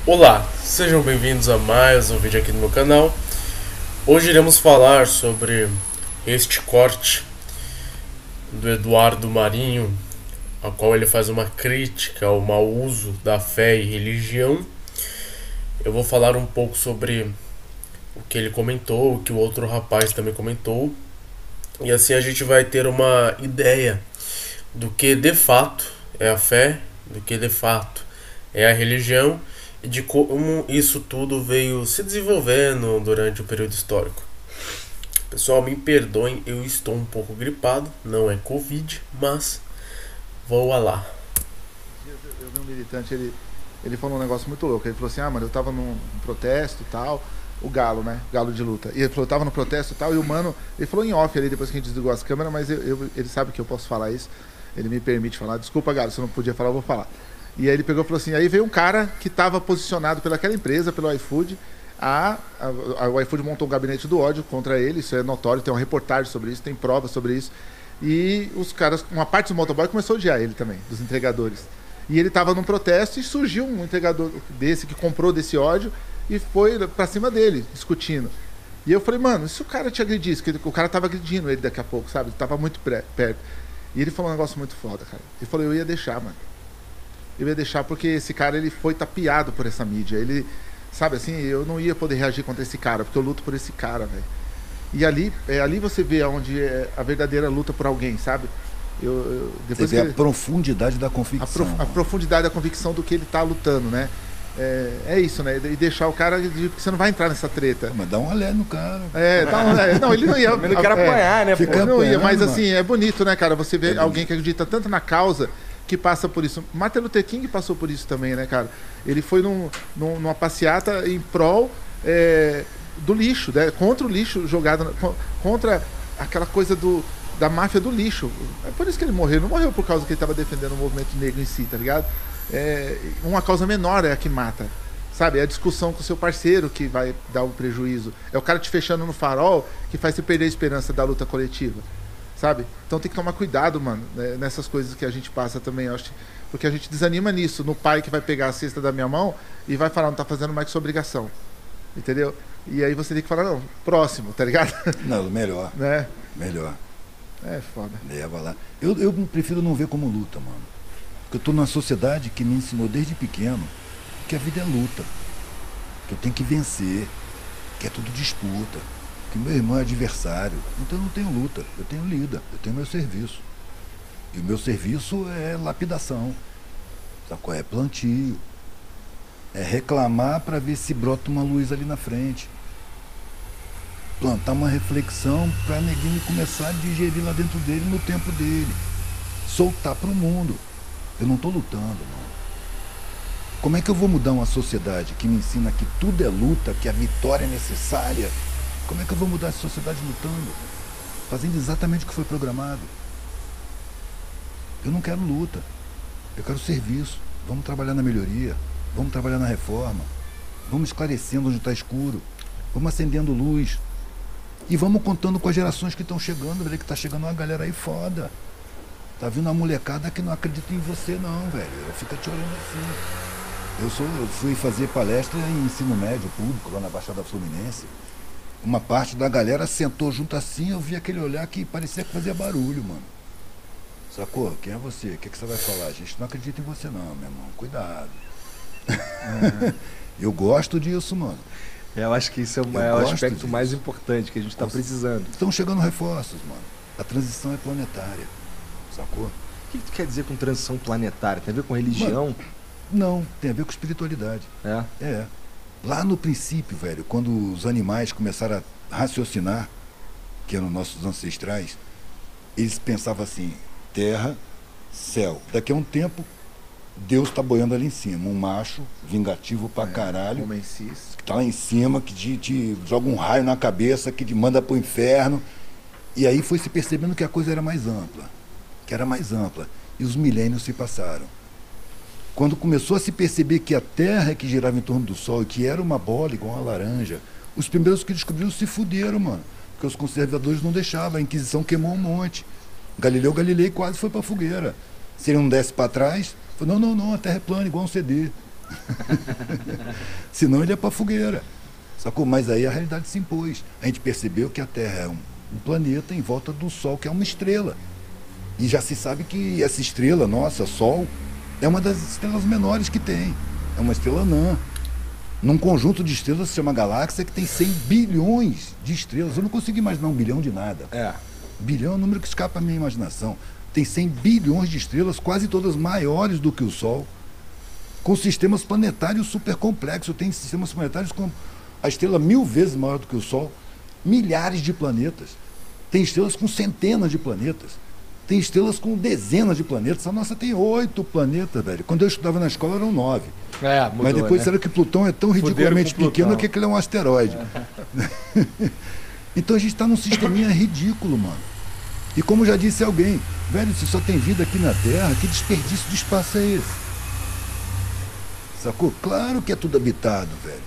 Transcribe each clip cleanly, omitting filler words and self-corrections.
Olá, sejam bem-vindos a mais um vídeo aqui no meu canal. Hoje iremos falar sobre este corte do Eduardo Marinho, a qual ele faz uma crítica ao mau uso da fé e religião. Eu vou falar um pouco sobre o que ele comentou, o que o outro rapaz também comentou, e assim a gente vai ter uma ideia do que de fato é a fé, do que de fato é a religião e de como isso tudo veio se desenvolvendo durante o período histórico. Pessoal, me perdoem, eu estou um pouco gripado, não é Covid, mas vou lá. Eu vi um militante, ele falou um negócio muito louco. Ele falou assim: mano, eu tava num protesto e tal, o Galo, né? Galo de luta. E ele falou: eu tava no protesto e tal, e o mano. Ele falou em off ali, depois que a gente desligou as câmeras, mas ele sabe que eu posso falar isso, ele me permite falar. Desculpa, Galo, se eu não podia falar, eu vou falar. E aí ele pegou e falou assim: aí veio um cara que tava posicionado pelaquela empresa, pelo iFood. O iFood montou um gabinete do ódio contra ele, isso é notório, tem uma reportagem sobre isso, tem provas sobre isso. E os caras, uma parte dos motoboys começou a odiar ele também, dos entregadores. E ele estava num protesto e surgiu um entregador desse que comprou desse ódio e foi pra cima dele, discutindo. E eu falei: mano, e se o cara te agredisse? Que o cara tava agredindo ele daqui a pouco, sabe? Ele tava muito perto. E ele falou um negócio muito foda, cara. Ele falou: eu ia deixar, mano. Eu ia deixar porque esse cara, ele foi tapeado por essa mídia. Ele, sabe assim, eu não ia poder reagir contra esse cara, porque eu luto por esse cara, velho. E ali você vê onde é a verdadeira luta por alguém, sabe? Depois você vê a profundidade da convicção. A profundidade da convicção do que ele tá lutando, né? É isso, né? E deixar o cara, porque você não vai entrar nessa treta. Mas dá um olé no cara. Não, ele não ia. Eu não quero apanhar, né? Ele não ia, mas assim, é bonito, né, cara? Você vê alguém que acredita tanto na causa que passa por isso. Martin Luther King passou por isso também, né, cara? Ele foi numa passeata em prol do lixo, né? Contra o lixo jogado, contra aquela coisa da máfia do lixo. É por isso que ele morreu. Não morreu por causa que ele estava defendendo o movimento negro em si, tá ligado? Uma causa menor é a que mata, sabe? É a discussão com o seu parceiro que vai dar um prejuízo. É o cara te fechando no farol que faz você perder a esperança da luta coletiva, sabe? Então tem que tomar cuidado, mano, né, nessas coisas que a gente passa também, eu acho, porque a gente desanima nisso, no pai que vai pegar a cesta da minha mão e vai falar: não tá fazendo mais que sua obrigação, entendeu? E aí você tem que falar: não, próximo, tá ligado? Não, melhor. Né? Melhor. É foda. Leva lá. Eu prefiro não ver como luta, mano. Porque eu tô numa sociedade que me ensinou desde pequeno que a vida é luta. Que eu tenho que vencer. Que é tudo disputa. Que meu irmão é adversário. Então eu não tenho luta, eu tenho lida, eu tenho meu serviço. E o meu serviço é lapidação. Sabe qual é? Plantio. É reclamar para ver se brota uma luz ali na frente. Plantar uma reflexão para neguinho começar a digerir lá dentro dele no tempo dele. Soltar para o mundo. Eu não estou lutando, mano. Como é que eu vou mudar uma sociedade que me ensina que tudo é luta, que a vitória é necessária? Como é que eu vou mudar essa sociedade lutando? Fazendo exatamente o que foi programado. Eu não quero luta. Eu quero serviço. Vamos trabalhar na melhoria. Vamos trabalhar na reforma. Vamos esclarecendo onde está escuro. Vamos acendendo luz. E vamos contando com as gerações que estão chegando, velho, que está chegando uma galera aí foda. Tá vindo uma molecada que não acredita em você não, velho. Fica te olhando assim. Eu fui fazer palestra em ensino médio público, lá na Baixada Fluminense. Uma parte da galera sentou junto assim, eu vi aquele olhar que parecia que fazia barulho, mano. Sacou? Quem é você? O que você vai falar? A gente não acredita em você não, meu irmão. Cuidado. Eu gosto disso, mano. Eu acho que isso é o aspecto disso. Mais importante que a gente está precisando. Estão chegando reforços, mano. A transição é planetária. Sacou? O que tu quer dizer com transição planetária? Tem a ver com religião? Mano, não, tem a ver com espiritualidade. É. Lá no princípio, velho, quando os animais começaram a raciocinar, que eram nossos ancestrais, eles pensavam assim: terra, céu. Daqui a um tempo, Deus tá boiando ali em cima. Um macho, vingativo pra caralho. Homem cis. Que tá lá em cima, que te joga um raio na cabeça, que te manda pro inferno. E aí foi se percebendo que a coisa era mais ampla. E os milênios se passaram. Quando começou a se perceber que a Terra é que girava em torno do Sol e que era uma bola igual uma laranja, os primeiros que descobriram se fuderam, mano. Porque os conservadores não deixavam, a Inquisição queimou um monte. Galileu Galilei quase foi pra fogueira. Se ele não desse pra trás, falou: não, a Terra é plana, igual um CD. Senão ele é para fogueira. Sacou? Mas aí a realidade se impôs. A gente percebeu que a Terra é um planeta em volta do Sol, que é uma estrela. E já se sabe que essa estrela, nossa, Sol, é uma das estrelas menores que tem. É uma estrela anã. Num conjunto de estrelas se chama galáxia, que tem 100 bilhões de estrelas. Eu não consigo imaginar 1 bilhão de nada. Bilhão é um número que escapa à minha imaginação. Tem 100 bilhões de estrelas, quase todas maiores do que o Sol, com sistemas planetários super complexos. Tem sistemas planetários com a estrela 1000 vezes maior do que o Sol, milhares de planetas. Tem estrelas com centenas de planetas. Tem estrelas com dezenas de planetas. A nossa tem 8 planetas, velho. Quando eu estudava na escola eram 9. Mudou, mas depois né? será que Plutão é tão ridiculamente pequeno que ele é um asteroide. Então a gente está num sisteminha ridículo, mano. E como já disse alguém, velho, se só tem vida aqui na Terra, que desperdício de espaço é esse? Sacou? Claro que é tudo habitado, velho.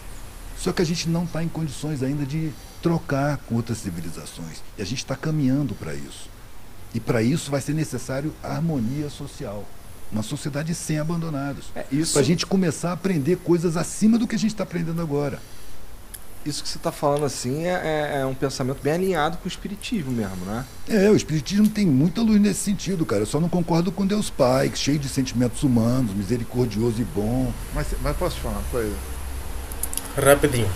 Só que a gente não está em condições ainda de trocar com outras civilizações. E a gente está caminhando para isso. E para isso vai ser necessário harmonia social. Uma sociedade sem abandonados. Para a gente começar a aprender coisas acima do que a gente está aprendendo agora. Isso que você está falando assim é um pensamento bem alinhado com o espiritismo mesmo, né? O espiritismo tem muita luz nesse sentido, cara. Eu só não concordo com Deus Pai, cheio de sentimentos humanos, misericordioso e bom. Mas posso te falar uma coisa? Rapidinho.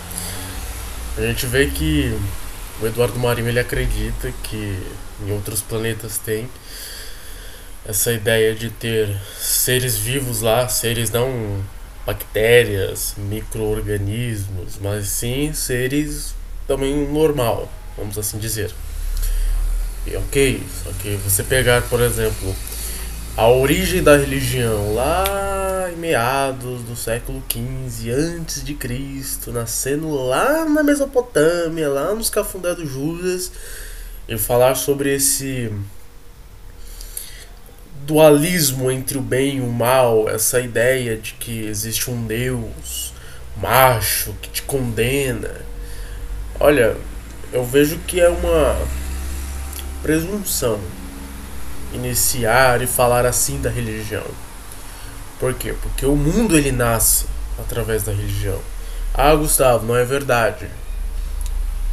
A gente vê que o Eduardo Marinho, ele acredita que em outros planetas tem essa ideia de ter seres vivos lá, seres não bactérias, micro-organismos, mas sim seres também normal, vamos assim dizer. E ok, só que você pegar, por exemplo, a origem da religião lá em meados do século XV antes de Cristo, nascendo lá na Mesopotâmia, lá nos Cafundé do Judas, e falar sobre esse dualismo entre o bem e o mal, essa ideia de que existe um Deus macho que te condena. Olha, eu vejo que é uma presunção iniciar e falar assim da religião. Por quê? Porque o mundo ele nasce através da religião. Ah, Gustavo, não é verdade.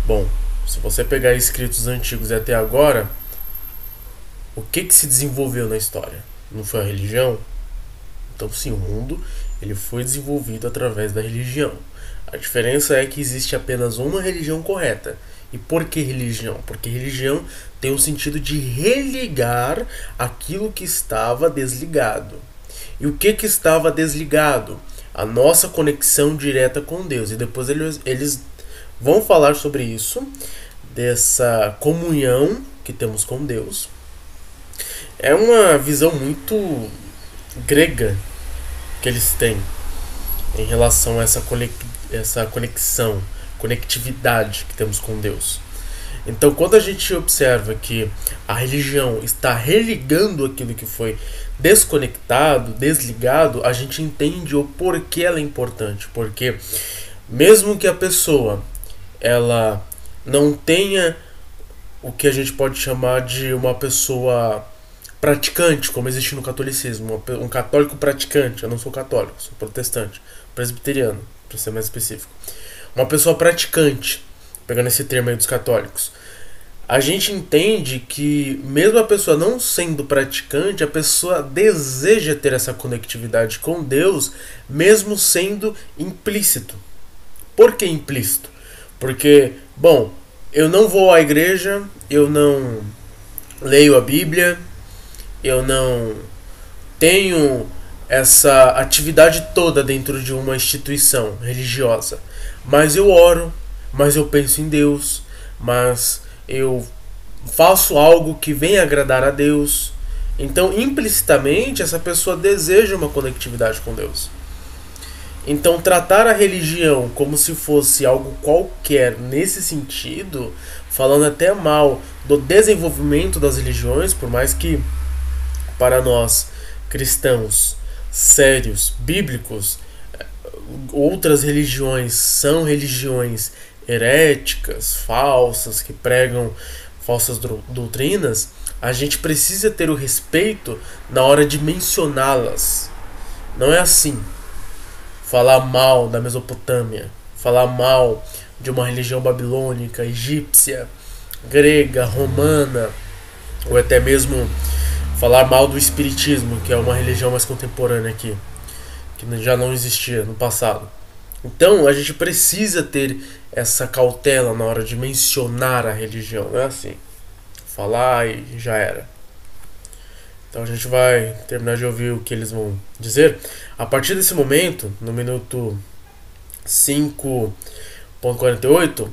Bom, se você pegar escritos antigos e até agora, o que se desenvolveu na história? Não foi a religião? Então sim, o mundo ele foi desenvolvido através da religião. A diferença é que existe apenas uma religião correta. E por que religião? Porque religião tem o sentido de religar aquilo que estava desligado. E o que estava desligado? A nossa conexão direta com Deus. E depois eles vão falar sobre isso, dessa comunhão que temos com Deus. É uma visão muito grega que eles têm em relação a essa conexão, conectividade que temos com Deus. Então, quando a gente observa que a religião está religando aquilo que foi desconectado, desligado, a gente entende o porquê ela é importante. Porque mesmo que a pessoa ela não tenha o que a gente pode chamar de uma pessoa praticante, como existe no catolicismo, um católico praticante. Eu não sou católico, sou protestante, presbiteriano, para ser mais específico. Uma pessoa praticante, pegando esse termo aí dos católicos, a gente entende que mesmo a pessoa não sendo praticante, a pessoa deseja ter essa conectividade com Deus, mesmo sendo implícito. Por que implícito? Porque, bom, eu não vou à igreja, eu não leio a Bíblia, eu não tenho essa atividade toda dentro de uma instituição religiosa, mas eu oro, mas eu penso em Deus, mas eu faço algo que venha agradar a Deus. Então, implicitamente, essa pessoa deseja uma conectividade com Deus. Então, tratar a religião como se fosse algo qualquer nesse sentido, falando até mal do desenvolvimento das religiões, por mais que para nós cristãos sérios, bíblicos, outras religiões são religiões heréticas, falsas, que pregam falsas doutrinas, a gente precisa ter o respeito na hora de mencioná-las. Não é assim. falar mal da Mesopotâmia, falar mal de uma religião babilônica, egípcia, grega, romana, ou até mesmo falar mal do espiritismo, que é uma religião mais contemporânea aqui, que já não existia no passado. Então a gente precisa ter essa cautela na hora de mencionar a religião, não é assim, falar e já era. Então a gente vai terminar de ouvir o que eles vão dizer. A partir desse momento, no minuto 5.48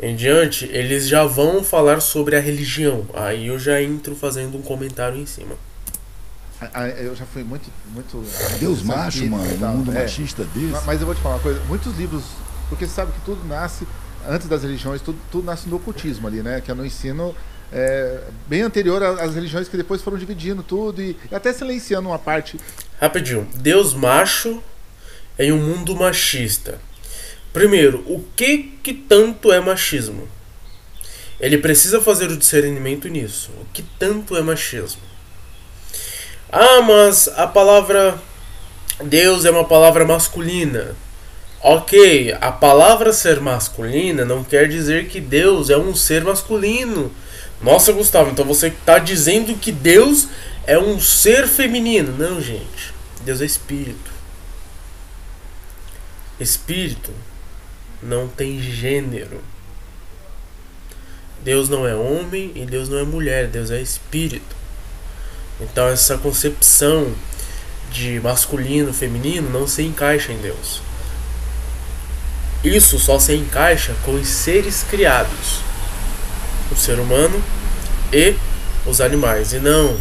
em diante, eles já vão falar sobre a religião. Aí eu já entro fazendo um comentário em cima. Eu já fui muito Deus macho, mano, tal. num mundo machista desse. Mas eu vou te falar uma coisa, muitos livros, porque você sabe que tudo nasce, antes das religiões, tudo nasce no ocultismo ali, né? Que é no ensino bem anterior às religiões que depois foram dividindo tudo e até silenciando uma parte. Rapidinho, Deus macho em um mundo machista. Primeiro, o que tanto é machismo? Ele precisa fazer o discernimento nisso. O que tanto é machismo? Ah, mas a palavra Deus é uma palavra masculina. Ok, a palavra ser masculina não quer dizer que Deus é um ser masculino. Nossa, Gustavo, então você está dizendo que Deus é um ser feminino. Não, gente. Deus é espírito. Espírito não tem gênero. Deus não é homem e Deus não é mulher. Deus é espírito. Então essa concepção de masculino, feminino não se encaixa em Deus. Isso só se encaixa com os seres criados, o ser humano e os animais. E não,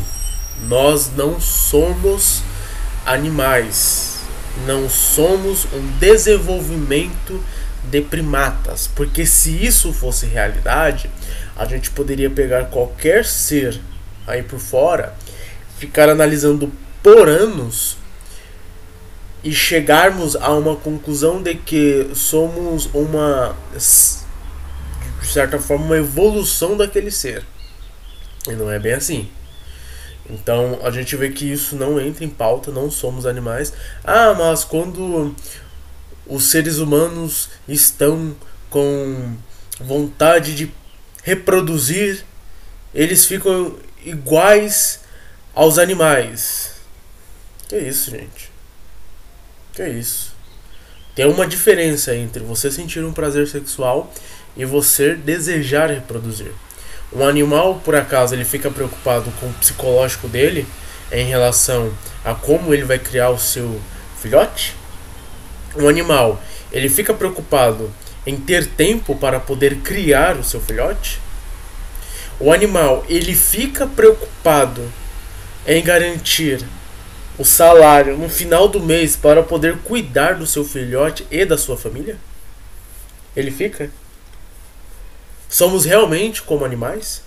nós não somos animais, não somos um desenvolvimento de primatas, porque se isso fosse realidade, a gente poderia pegar qualquer ser aí por fora, ficar analisando por anos e chegarmos a uma conclusão de que somos de certa forma, uma evolução daquele ser. E não é bem assim. Então a gente vê que isso não entra em pauta, não somos animais. Ah, mas quando os seres humanos estão com vontade de reproduzir, eles ficam iguais aos animais. Que isso, gente? Que isso? Tem uma diferença entre você sentir um prazer sexual e você desejar reproduzir. Um animal, por acaso, ele fica preocupado com o psicológico dele em relação a como ele vai criar o seu filhote? Um animal, ele fica preocupado em ter tempo para poder criar o seu filhote? O animal, ele fica preocupado em garantir o salário no final do mês para poder cuidar do seu filhote e da sua família? Ele fica? Somos realmente como animais?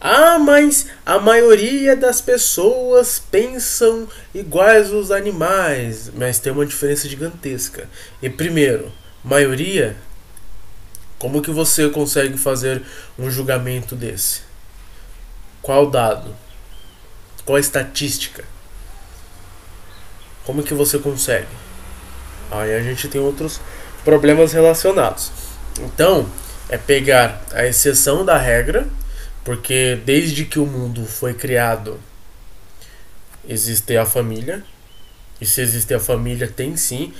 Ah, mas a maioria das pessoas pensam iguais aos animais. Mas tem uma diferença gigantesca. E primeiro, maioria, como que você consegue fazer um julgamento desse? Qual dado? Qual a estatística? Como que você consegue? Aí a gente tem outros problemas relacionados. Então, é pegar a exceção da regra, porque desde que o mundo foi criado, existe a família. E se existe a família, tem sim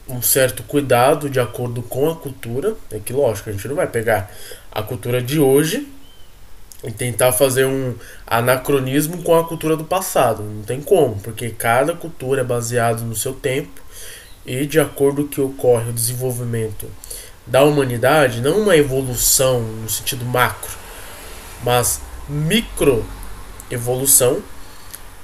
um certo cuidado de acordo com a cultura. É que lógico, a gente não vai pegar a cultura de hoje e tentar fazer um anacronismo com a cultura do passado. Não tem como, porque cada cultura é baseada no seu tempo e de acordo com o que ocorre o desenvolvimento da humanidade, não uma evolução no sentido macro, mas micro evolução.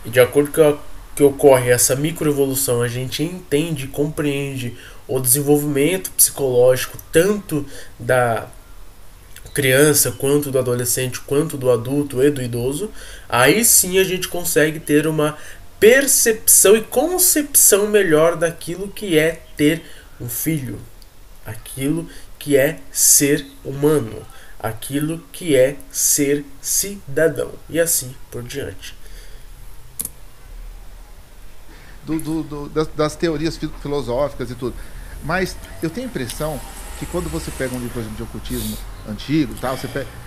E de acordo com o que ocorre essa microevolução, a gente entende e compreende o desenvolvimento psicológico tanto da criança, quanto do adolescente, quanto do adulto e do idoso. Aí sim a gente consegue ter uma percepção e concepção melhor daquilo que é ter um filho, aquilo que é ser humano, aquilo que é ser cidadão, e assim por diante. das teorias filosóficas e tudo. Mas eu tenho a impressão que quando você pega um livro, por exemplo, de ocultismo antigo, tal,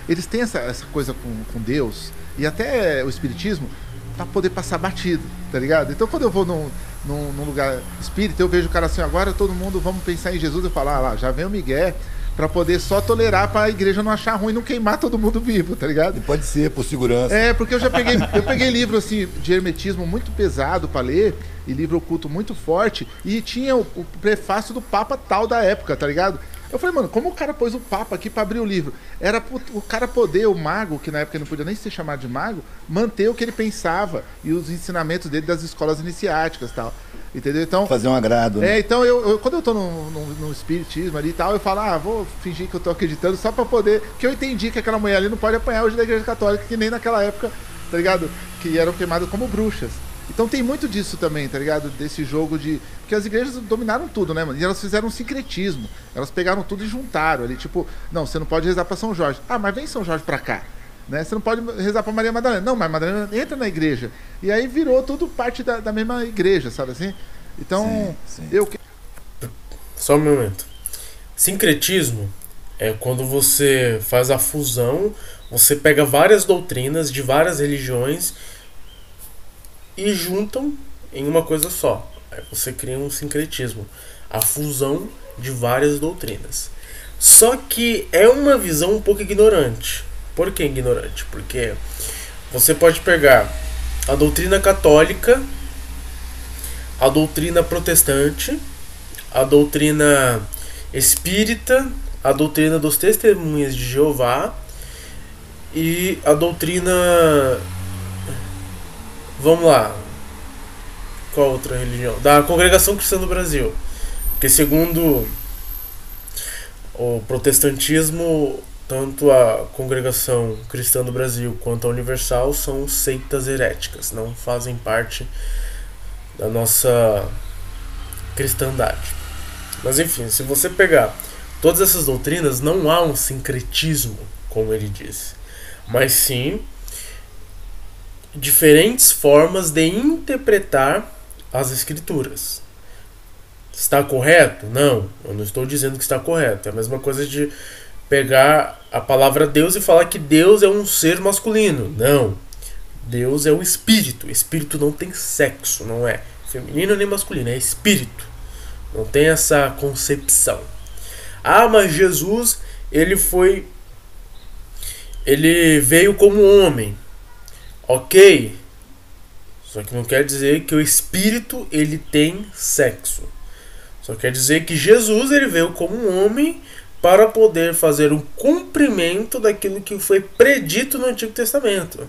eles têm essa coisa com Deus e até o espiritismo para poder passar batido, tá ligado? Então quando eu vou num lugar espírita, eu vejo o cara assim, agora todo mundo vamos pensar em Jesus, eu falo, lá, já vem o Miguel para poder só tolerar para a igreja não achar ruim, não queimar todo mundo vivo, tá ligado? E pode ser, por segurança. Porque eu peguei livro assim de hermetismo muito pesado para ler, e livro oculto muito forte, e tinha o prefácio do Papa tal da época, tá ligado? Eu falei, mano, como o cara pôs o Papa aqui pra abrir o livro? Era o cara poder, o mago, que na época não podia nem ser chamado de mago, manter o que ele pensava e os ensinamentos dele das escolas iniciáticas e tal. Entendeu? Então, fazer um agrado, né? Então quando eu tô no espiritismo ali e tal, eu falo, vou fingir que eu tô acreditando só pra poder. Que eu entendi que aquela mulher ali não pode apanhar hoje da igreja católica, que nem naquela época, tá ligado? Que eram queimadas como bruxas. Então tem muito disso também, tá ligado? Desse jogo de... Porque as igrejas dominaram tudo, né, mano? E elas fizeram um sincretismo. Elas pegaram tudo e juntaram ali. Tipo, não, você não pode rezar pra São Jorge. Mas vem São Jorge pra cá. Né? Você não pode rezar pra Maria Madalena. Não, mas Madalena entra na igreja. E aí virou tudo parte da mesma igreja, sabe assim? Então, sim. Só um momento. Sincretismo é quando você faz a fusão, você pega várias doutrinas de várias religiões e juntam em uma coisa só. Aí você cria um sincretismo, a fusão de várias doutrinas. Só que é uma visão um pouco ignorante. Por que ignorante? Porque você pode pegar a doutrina católica, a doutrina protestante, a doutrina espírita, a doutrina dos testemunhas de Jeová e a doutrina... Vamos lá. Qual outra religião? Da Congregação Cristã do Brasil. Porque segundo o protestantismo, tanto a Congregação Cristã do Brasil quanto a Universal são seitas heréticas. Não fazem parte da nossa cristandade. Mas enfim, se você pegar todas essas doutrinas, não há um sincretismo, como ele disse. Mas sim diferentes formas de interpretar as escrituras. Está correto? Não, eu não estou dizendo que está correto. É a mesma coisa de pegar a palavra Deus e falar que Deus é um ser masculino. Não, Deus é um espírito. Espírito não tem sexo, não é feminino nem masculino, é espírito. Não tem essa concepção. Mas Jesus, ele veio como homem. Ok, só que não quer dizer que o espírito ele tem sexo. Só quer dizer que Jesus ele veio como um homem para poder fazer um cumprimento daquilo que foi predito no Antigo Testamento.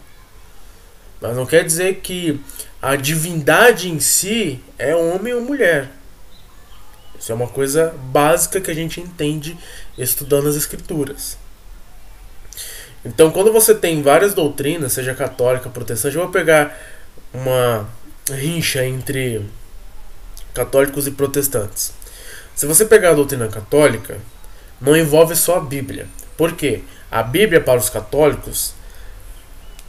Mas não quer dizer que a divindade em si é homem ou mulher. Isso é uma coisa básica que a gente entende estudando as Escrituras. Então, quando você tem várias doutrinas, seja católica, protestante, eu vou pegar uma rincha entre católicos e protestantes. Se você pegar a doutrina católica, não envolve só a Bíblia. Por quê? A Bíblia para os católicos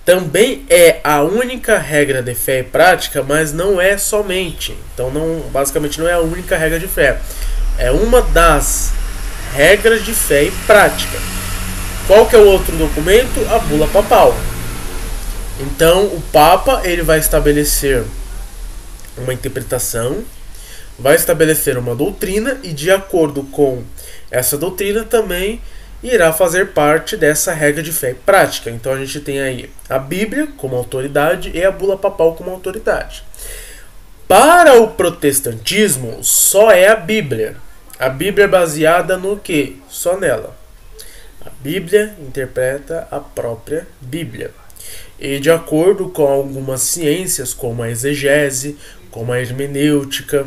também é a única regra de fé e prática, mas não é somente. Então, basicamente não é a única regra de fé. É uma das regras de fé e prática. Qual que é o outro documento? A bula papal. Então o Papa ele vai estabelecer uma interpretação, vai estabelecer uma doutrina e de acordo com essa doutrina também irá fazer parte dessa regra de fé e prática. Então a gente tem aí a Bíblia como autoridade e a bula papal como autoridade. Para o protestantismo só é a Bíblia. A Bíblia é baseada no quê? Só nela. A Bíblia interpreta a própria Bíblia. E de acordo com algumas ciências, como a exegese, como a hermenêutica,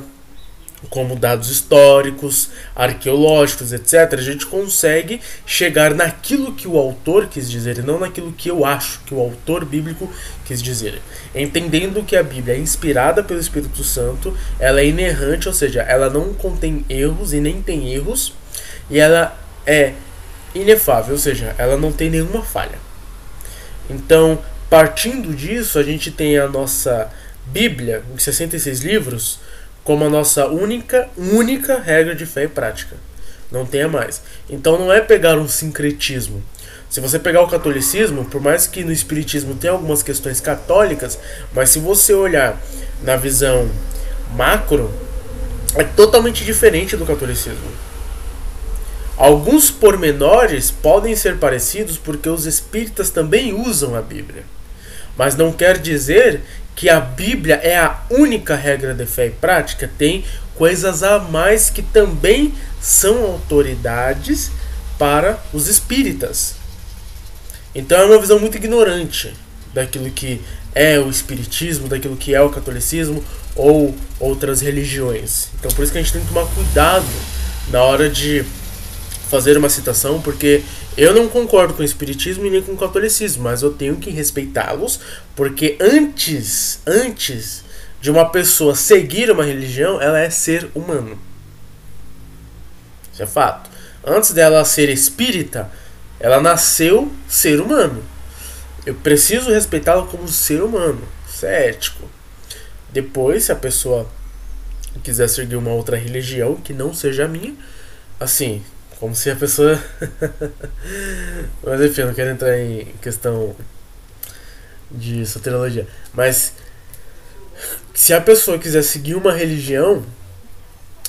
como dados históricos, arqueológicos, etc., a gente consegue chegar naquilo que o autor quis dizer e não naquilo que eu acho que o autor bíblico quis dizer. Entendendo que a Bíblia é inspirada pelo Espírito Santo, ela é inerrante, ou seja, ela não contém erros e nem tem erros, e ela é inefável, ou seja, ela não tem nenhuma falha. Então, partindo disso, a gente tem a nossa Bíblia, em 66 livros, como a nossa única regra de fé e prática. Não tenha mais. Então não é pegar um sincretismo. Se você pegar o catolicismo, por mais que no espiritismo tenha algumas questões católicas, mas se você olhar na visão macro, é totalmente diferente do catolicismo. Alguns pormenores podem ser parecidos porque os espíritas também usam a Bíblia. Mas não quer dizer que a Bíblia é a única regra de fé e prática. Tem coisas a mais que também são autoridades para os espíritas. Então é uma visão muito ignorante daquilo que é o espiritismo, daquilo que é o catolicismo ou outras religiões. Então por isso que a gente tem que tomar cuidado na hora de fazer uma citação, porque eu não concordo com o espiritismo e nem com o catolicismo, mas eu tenho que respeitá-los, porque antes de uma pessoa seguir uma religião, ela é ser humano. Isso é fato. Antes dela ser espírita, ela nasceu ser humano. Eu preciso respeitá-la como ser humano. Isso é ético. Depois, se a pessoa quiser seguir uma outra religião que não seja a minha, assim, como se a pessoa... Mas enfim, eu não quero entrar em questão de soteriologia. Mas se a pessoa quiser seguir uma religião,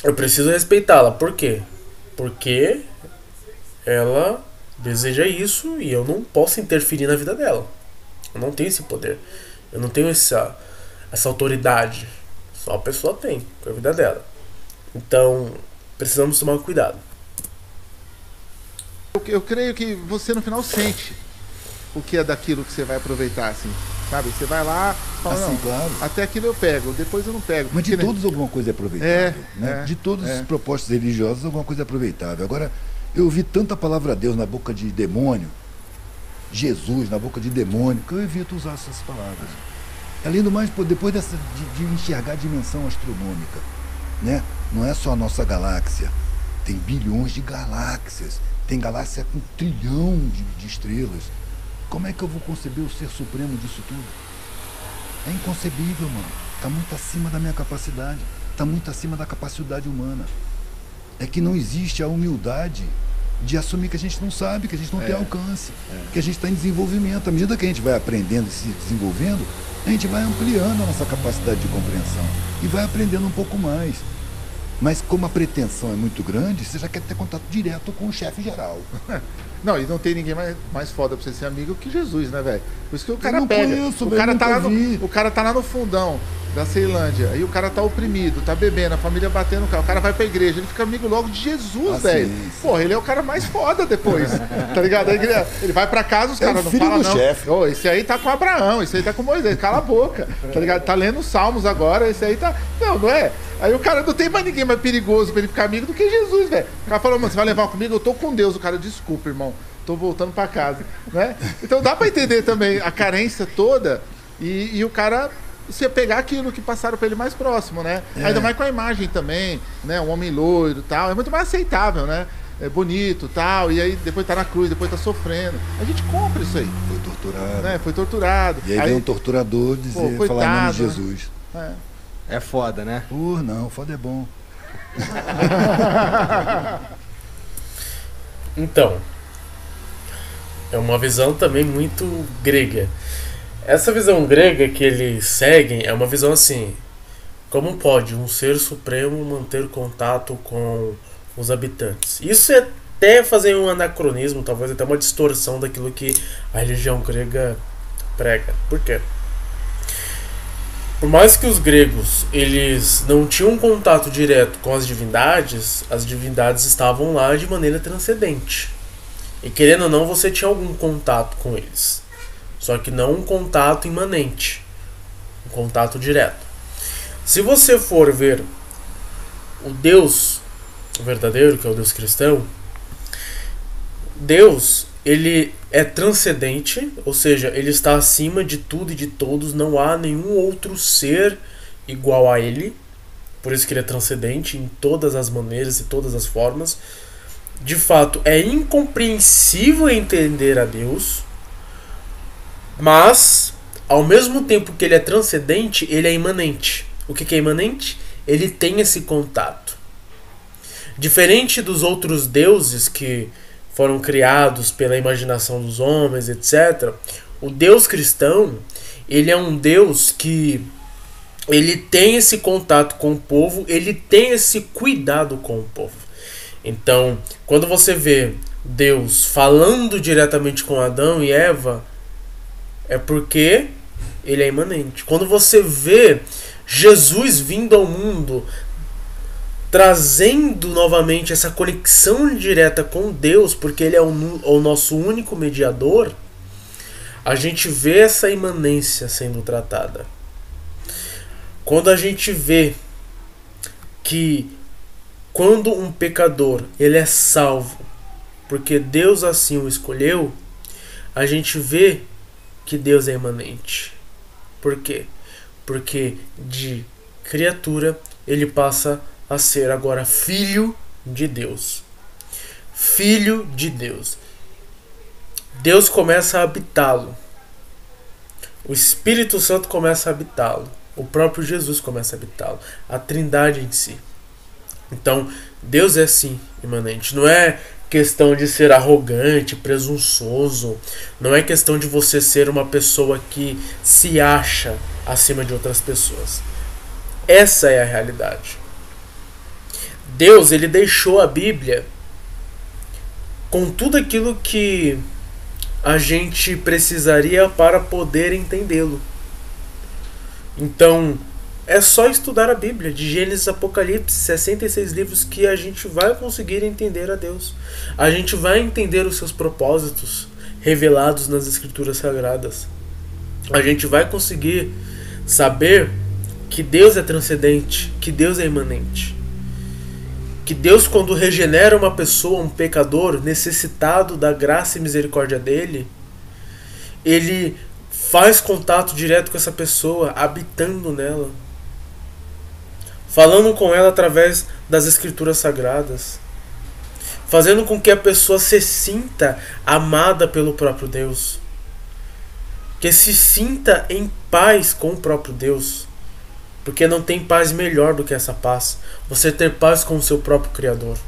eu preciso respeitá-la. Por quê? Porque ela deseja isso e eu não posso interferir na vida dela. Eu não tenho esse poder. Eu não tenho essa autoridade. Só a pessoa tem com a vida dela. Então, precisamos tomar cuidado. Eu creio que você no final sente o que é daquilo que você vai aproveitar, assim, sabe? Você vai lá, fala, Assim, não, claro. até aquilo eu pego, depois eu não pego. Mas de Porque, todos alguma coisa é aproveitável. Né? De todos os propostas religiosas, alguma coisa é aproveitável. Agora, eu ouvi tanta palavra de Deus na boca de demônio, Jesus na boca de demônio, que eu evito usar essas palavras. Além do mais, depois de enxergar a dimensão astronômica, né? Não é só a nossa galáxia, tem bilhões de galáxias, tem galáxia com 1 trilhão de estrelas. Como é que eu vou conceber o ser supremo disso tudo? É inconcebível, mano. Está muito acima da minha capacidade, está muito acima da capacidade humana. É que não existe a humildade de assumir que a gente não sabe, que a gente não tem alcance, que a gente está em desenvolvimento. À medida que a gente vai aprendendo e se desenvolvendo, a gente vai ampliando a nossa capacidade de compreensão e vai aprendendo um pouco mais. Mas como a pretensão é muito grande, você já quer ter contato direto com o chefe geral. não, e não tem ninguém mais foda pra você ser amigo que Jesus, né, velho? Por isso que o cara não pega. conheço, o, velho, cara tá nunca lá vi. o cara tá lá no fundão da Ceilândia, aí o cara tá oprimido, tá bebendo, a família batendo o cara vai pra igreja, ele fica amigo logo de Jesus, velho. Sim. Porra, ele é o cara mais foda depois, tá ligado? Aí ele vai pra casa, os caras o não filho falam do não. chefe. Ô, esse aí tá com Abraão, esse aí tá com Moisés, cala a boca, tá ligado? Tá lendo os Salmos agora, esse aí tá... Não é? Aí o cara não tem mais ninguém mais perigoso pra ele ficar amigo do que Jesus, velho. O cara falou, mano, você vai levar comigo? Eu tô com Deus. O cara, desculpa, irmão, tô voltando pra casa, né? Então dá pra entender também a carência toda e o cara... Você pegar aquilo que passaram pra ele mais próximo, né? Ainda mais com a imagem também, né? Um homem loiro e tal. É muito mais aceitável, né? É bonito e tal. E aí depois tá na cruz, depois tá sofrendo. A gente compra isso aí. Foi torturado. Né? Foi torturado. E aí vem um torturador dizer, falar em nome de né? Jesus. É foda, né? Não, foda é bom. Então, é uma visão também muito grega. Essa visão grega que eles seguem é uma visão assim: como pode um ser supremo manter contato com os habitantes? Isso é até fazer um anacronismo, talvez até uma distorção daquilo que a religião grega prega. Por quê? Por mais que os gregos eles não tinham contato direto com as divindades estavam lá de maneira transcendente. E querendo ou não, você tinha algum contato com eles. Só que não um contato imanente, um contato direto. Se você for ver o Deus verdadeiro, que é o Deus cristão, Deus, ele é transcendente, ou seja, ele está acima de tudo e de todos, não há nenhum outro ser igual a ele, por isso que ele é transcendente em todas as maneiras e todas as formas. De fato, é incompreensível entender a Deus, mas ao mesmo tempo que ele é transcendente, ele é imanente. O que é imanente? Ele tem esse contato. Diferente dos outros deuses que foram criados pela imaginação dos homens, etc., o Deus cristão, ele é um Deus que ele tem esse contato com o povo, ele tem esse cuidado com o povo. Então, quando você vê Deus falando diretamente com Adão e Eva, é porque ele é imanente. Quando você vê Jesus vindo ao mundo, trazendo novamente essa conexão direta com Deus, porque ele é o nosso único mediador, a gente vê essa imanência sendo tratada. Quando a gente vê que quando um pecador ele é salvo porque Deus assim o escolheu, a gente vê que Deus é imanente. Por quê? Porque de criatura ele passa a ser agora filho de Deus. Filho de Deus. Deus começa a habitá-lo. O Espírito Santo começa a habitá-lo. O próprio Jesus começa a habitá-lo. A Trindade em si. Então, Deus é sim imanente. Não é questão de ser arrogante, presunçoso. Não é questão de você ser uma pessoa que se acha acima de outras pessoas. Essa é a realidade. Deus, ele deixou a Bíblia com tudo aquilo que a gente precisaria para poder entendê-lo. Então, é só estudar a Bíblia, de Gênesis a Apocalipse, 66 livros, que a gente vai conseguir entender a Deus. A gente vai entender os seus propósitos revelados nas Escrituras Sagradas. A gente vai conseguir saber que Deus é transcendente, que Deus é imanente. Que Deus, quando regenera uma pessoa, um pecador, necessitado da graça e misericórdia dele, ele faz contato direto com essa pessoa, habitando nela, falando com ela através das Escrituras Sagradas, fazendo com que a pessoa se sinta amada pelo próprio Deus, que se sinta em paz com o próprio Deus, porque não tem paz melhor do que essa paz, você ter paz com o seu próprio Criador.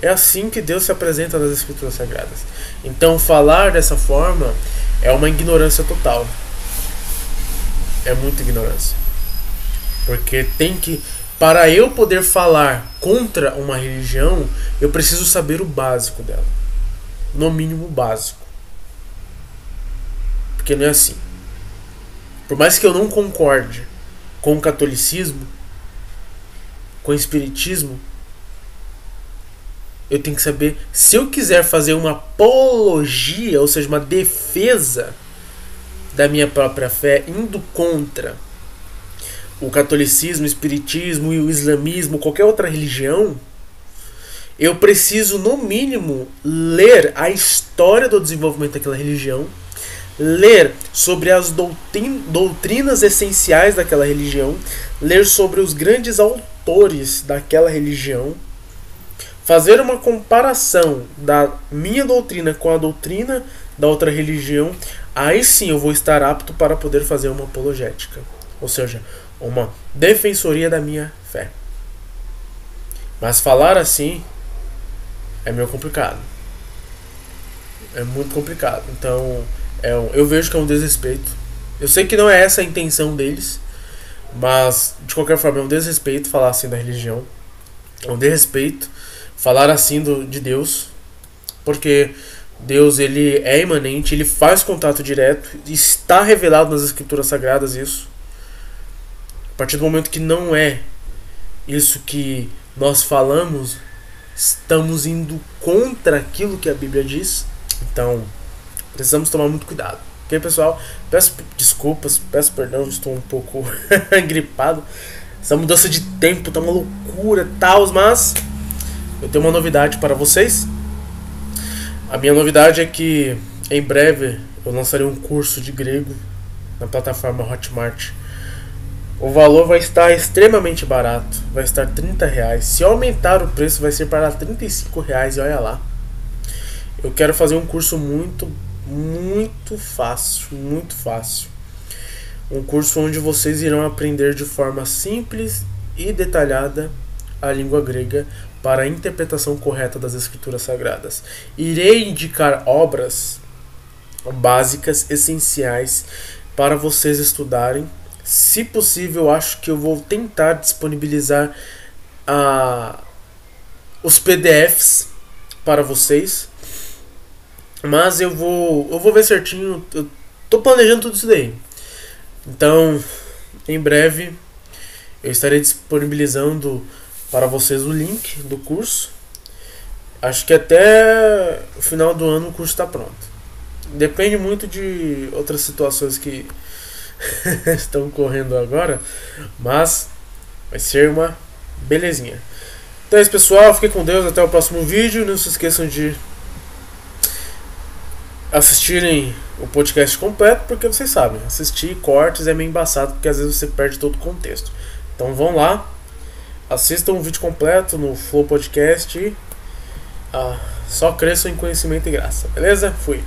É assim que Deus se apresenta nas Escrituras Sagradas. Então falar dessa forma é uma ignorância total. É muita ignorância. Porque para eu poder falar contra uma religião, eu preciso saber o básico dela. No mínimo o básico. Porque não é assim. Por mais que eu não concorde com o catolicismo, com o espiritismo, eu tenho que saber, se eu quiser fazer uma apologia, ou seja, uma defesa da minha própria fé, indo contra o catolicismo, o espiritismo e o islamismo, qualquer outra religião, eu preciso, no mínimo, ler a história do desenvolvimento daquela religião, ler sobre as doutrinas essenciais daquela religião, ler sobre os grandes autores daquela religião, fazer uma comparação da minha doutrina com a doutrina da outra religião, aí sim eu vou estar apto para poder fazer uma apologética, ou seja, uma defensoria da minha fé. Mas falar assim é meio complicado. É muito complicado. Então eu vejo que é um desrespeito. Eu sei que não é essa a intenção deles, mas de qualquer forma é um desrespeito falar assim da religião. É um desrespeito falar assim de Deus, porque Deus, ele é imanente, ele faz contato direto, está revelado nas Escrituras Sagradas isso. A partir do momento que não é isso que nós falamos, estamos indo contra aquilo que a Bíblia diz. Então, precisamos tomar muito cuidado. Ok, pessoal? Peço desculpas, peço perdão, estou um pouco gripado. Essa mudança de tempo tá uma loucura e tal, mas eu tenho uma novidade para vocês. A minha novidade é que em breve eu lançarei um curso de grego na plataforma Hotmart. O valor vai estar extremamente barato, vai estar R$30. Se aumentar o preço vai ser para R$35 e olha lá. Eu quero fazer um curso muito, muito fácil, muito fácil. Um curso onde vocês irão aprender de forma simples e detalhada a língua grega para a interpretação correta das escrituras sagradas. Irei indicar obras básicas, essenciais para vocês estudarem. Se possível, acho que eu vou tentar disponibilizar os PDFs para vocês. Mas eu vou ver certinho. Eu tô planejando tudo isso daí. Então, em breve, eu estarei disponibilizando para vocês o link do curso. Acho que até o final do ano o curso está pronto. Depende muito de outras situações que estão correndo agora, mas vai ser uma belezinha. Então é isso, pessoal. Fiquem com Deus. Até o próximo vídeo. Não se esqueçam de assistirem o podcast completo, porque vocês sabem, assistir cortes é meio embaçado, porque às vezes você perde todo o contexto. Então vão lá, assistam o vídeo completo no Flow Podcast e só cresçam em conhecimento e graça. Beleza? Fui.